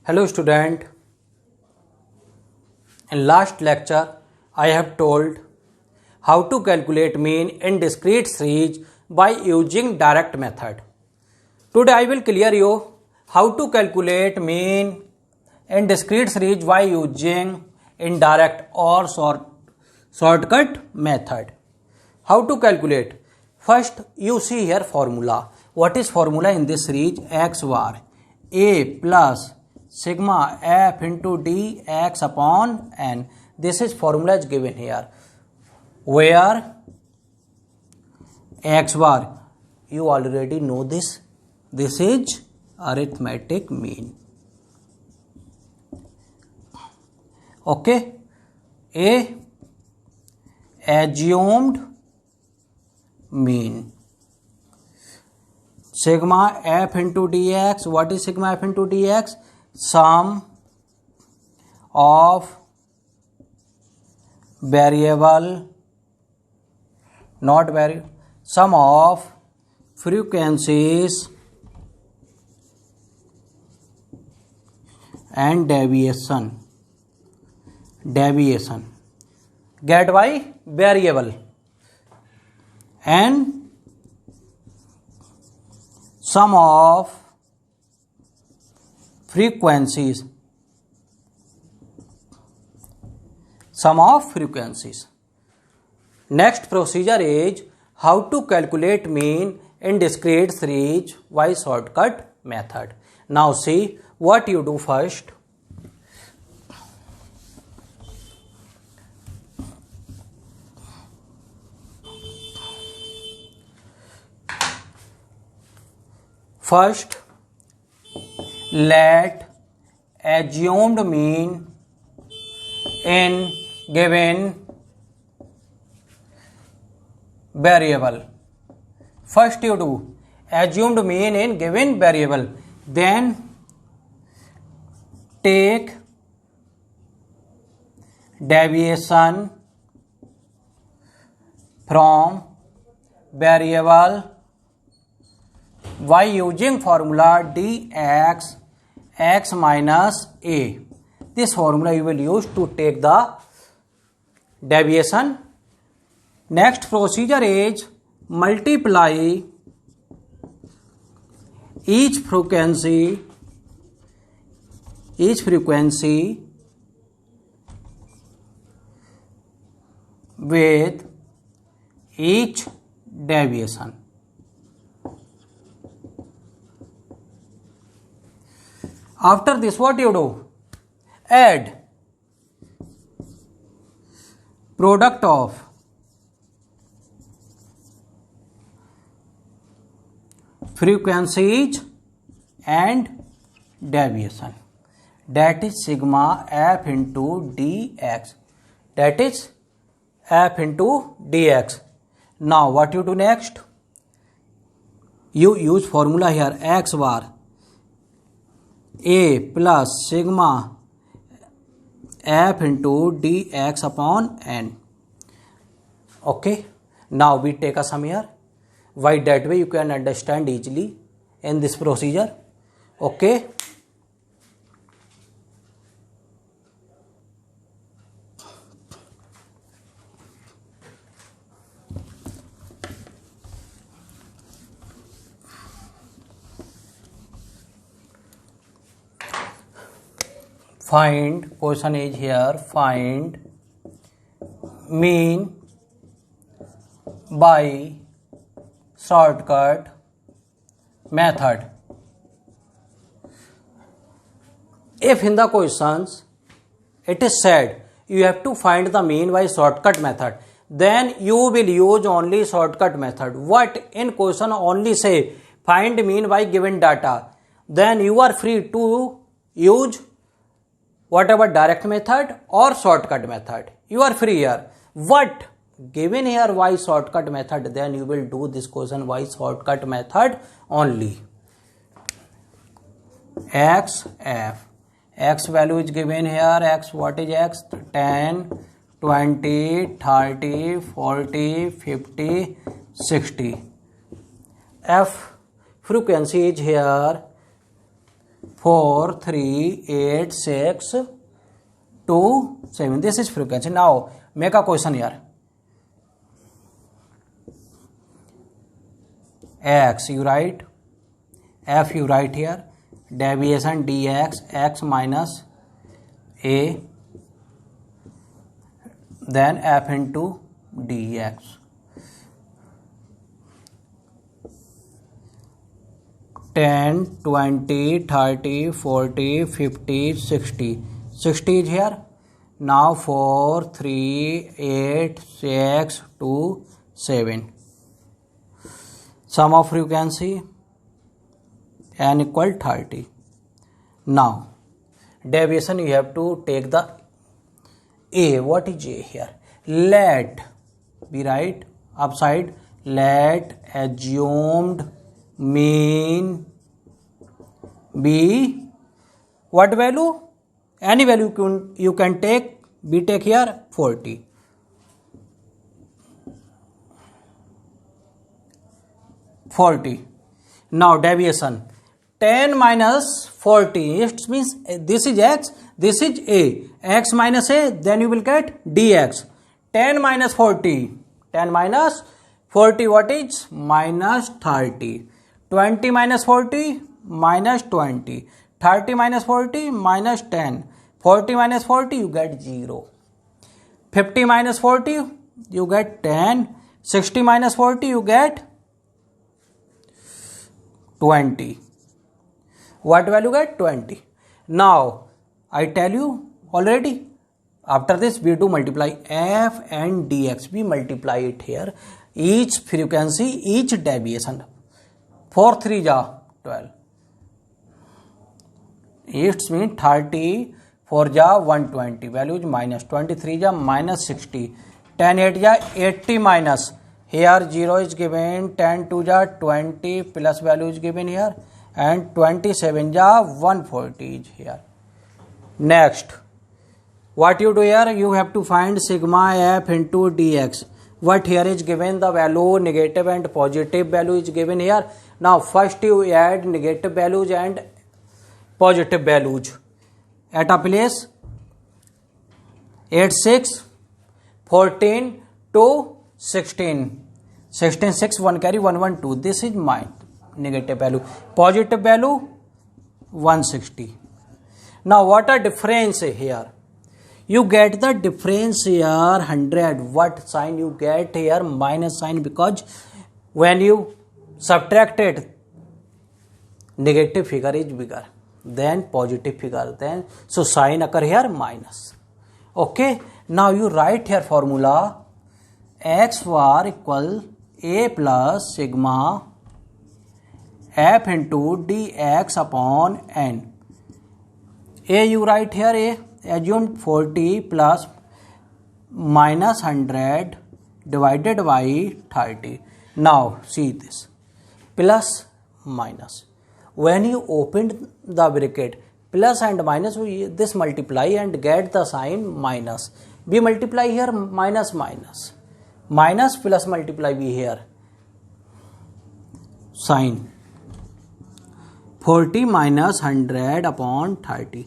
Hello student, in last lecture I have told how to calculate mean in discrete series by using direct method. Today I will clear you how to calculate mean in discrete series by using indirect or shortcut method. How to calculate? First you see here formula. What is formula in this series? X bar a plus sigma f into dx upon n. This is formula is given here, where x bar, you already know this is arithmetic mean. Okay, a assumed mean. Sigma f into dx. What is sigma f into dx? Sum of variable, not variable, sum of frequencies and deviation. Get by variable and sum of frequencies. Next procedure is how to calculate mean in discrete series by shortcut method. Now see what you do first. First, let assumed mean in given variable. First you do assumed mean in given variable, then take deviation from variable by using formula dx x minus a. This formula you will use to take the deviation. Next procedure is multiply each frequency with each deviation. After this, what you do? Add product of frequencies and deviation. That is sigma f into dx. Now what you do next? You use formula here, x bar a plus sigma f into dx upon n. Okay, now we take a sum here. Why? That way you can understand easily in this procedure. Okay, find, question is here, find mean by shortcut method. If in the questions it is said you have to find the mean by shortcut method, then you will use only shortcut method. What in question only say find mean by given data, then you are free to use whatever direct method or shortcut method. You are free here. What given here by shortcut method, then you will do this question by shortcut method only. X f, x value is given here. X, what is x? 10, 20, 30, 40, 50, 60. F frequency is here 4 3 8 6 2 7. This is frequency. Now make a question here. X you write, f you write here, deviation dx, x minus a, then f into dx. 10, 20, 30, 40, 50, 60. 60 is here. Now 4, 3, 8, 6, 2, 7. Sum of frequency n equal 30. Now deviation you have to take the a. What is a here? Let be right upside. Let assumed mean be what value? Any value you can take. We take here 40. 40. Now deviation 10 minus 40. It means this is x, this is a. X minus a, then you will get dx. 10 minus 40. 10 minus 40 what is? Minus 30. 20 minus 40 minus 20. 30 minus 40 minus 10. 40 minus 40 you get 0. 50 minus 40 you get 10. 60 minus 40 you get 20. What value get? 20. Now I tell you already, after this we do multiply f and dx. We multiply it here. Each frequency, each deviation. 4 3 ja 12. It means 30. 4 ja 120. Value is minus 23 ja minus 60. 10 8 ja 80 minus. Here 0 is given. 10 2 ja 20 plus value is given here, and 27 ja 140 is here. Next, what you do here? You have to find sigma f into dx. What here is given? The value negative and positive value is given here. Now first you add negative values and positive values at a place. 8 6 14 2 16. 16 6 1 carry 1 1 2. This is my negative value. Positive value 160. Now what a difference here? You get the difference here 100. What sign you get here? Minus sign, because when you subtract it, negative figure is bigger than positive figure. Then so sign occur here minus. Okay. Now you write here formula. X var equal a plus sigma f into dx upon n. A you write here a. Assume 40 plus minus 100 divided by 30. Now see this. Plus minus. When you open the bracket, plus and minus, this multiply and get the sign minus. We multiply here minus minus. Minus plus multiply be here. Sign. 40 minus 100 upon 30.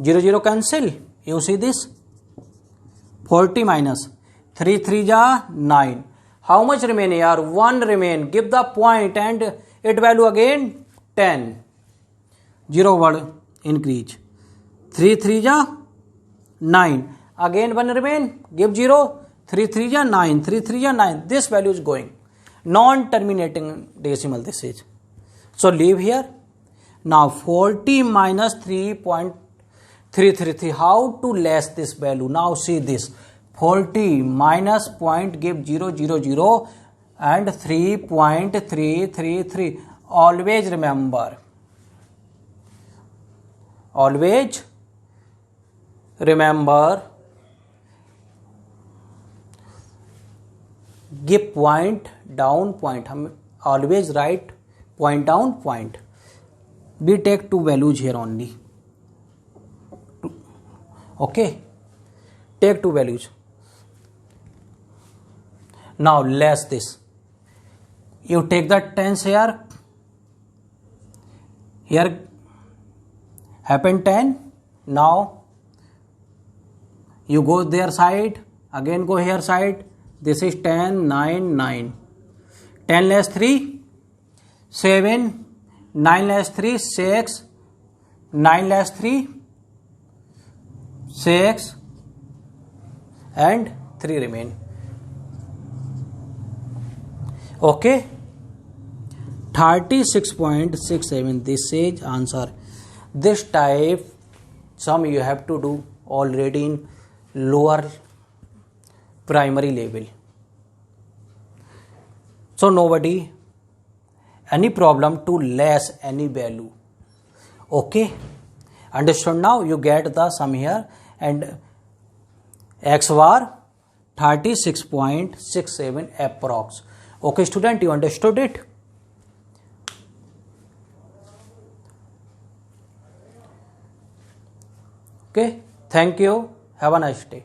0 0 cancel. You see this? 40 minus 3 3 ja 9. How much remain here? 1 remain. Give the point and it value again 10. 0 word increase. 3 3 ja 9. Again 1 remain. Give 0. 3 3 ja 9. 3 3 ja 9. This value is going. Non-terminating decimal this is. So leave here. Now 40 minus 3.333. How to less this value? Now see this. 40 minus point give 0 0 0 and 3.333. Always remember. Always remember. Give point down point. हम always write point down point. We take two values here only. Okay. Take two values. Now less this. You take the tens here. here happen 10. Now you go their side, again go here side. This is 10, 9, 9. 10 less 3, 7. 9 less 3, 6. 9 less 3, 6. And 3 remain. Okay. 36.67. This is answer. This type sum you have to do already in lower primary level. So nobody any problem to less any value. Okay, understood? Now you get the sum here, and x bar 36.67 approx. Okay student, you understood it? Okay, thank you, have a nice day.